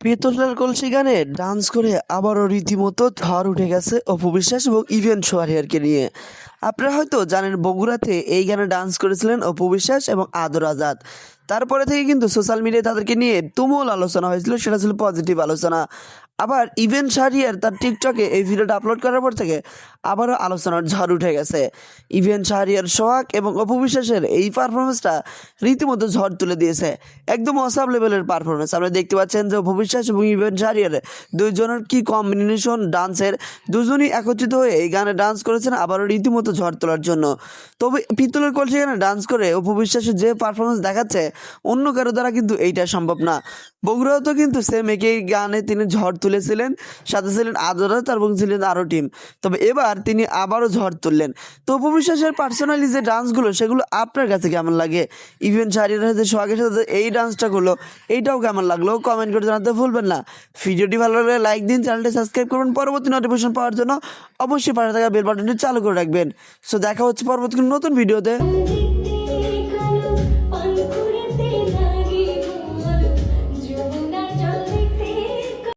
পেতলের কলসি গানে ডান্স করে আবারও রীতিমতো ঝড় উঠে গেছে অপু বিশ্বাস এবং ইভেন সোহারিয়ারকে নিয়ে। আপনারা হয়তো জানেন বগুড়াতে এই গানে ডান্স করেছিলেন অপু বিশ্বাস এবং আদর আজাদ। তারপরে থেকে কিন্তু সোশ্যাল মিডিয়ায় তাদেরকে নিয়ে তুমুল আলোচনা হয়েছিল, সেটা ছিল পজিটিভ আলোচনা। আবার ইভেন শাহরিয়ার তার টিকটকে এই ভিডিওটা আপলোড করার পর থেকে আবারও আলোচনার ঝড় উঠে গেছে। ইভেন শাহরিয়ার সোহাগ এবং অপু বিশ্বাসের এই পারফরমেন্সটা রীতিমতো ঝড় তুলে দিয়েছে, একদম অসাব লেভেলের পারফরমেন্স। আপনারা দেখতে পাচ্ছেন যে অপু বিশ্বাস এবং ইভেন শাহরিয়ার দুইজনের কি কম্বিনেশন ডান্সের, দুজনই একত্রিত হয়ে এই গানে ডান্স করেছেন আবারও রীতিমতো ঝড় তোলার জন্য। তবে পিতলের কলসি গানে ডান্স করে অপু বিশ্বাসের যে পারফরমেন্স দেখাচ্ছে অন্য কারো দ্বারা কিন্তু এইটা সম্ভব না। বগুড়াও তো কিন্তু সেম একই গানে তিনি ঝড় তুলেছিলেন, সাথে ছিলেন আদরাত এবং ছিলেন আরও টিম। তবে এবার তিনি আবারও ঝড় তুললেন। তো অপু বিশ্বাসের পার্সোনালি যে ডান্সগুলো সেগুলো আপনার কাছে কেমন লাগে? ইভেন শাহরিয়ার সাথে সোহাগের সাথে এই ডান্সটা করলো, এইটাও কেমন লাগলো কমেন্ট করে জানাতে ভুলবেন না। ভিডিওটি ভালো লাগলে লাইক দিন, চ্যানেলটি সাবস্ক্রাইব করবেন, পরবর্তী নোটিফিকেশন পাওয়ার জন্য অবশ্যই পাশে থাকা বেল বাটনটি চালু করে রাখবেন। সো দেখা হচ্ছে পরবর্তী কোনো নতুন ভিডিওতে।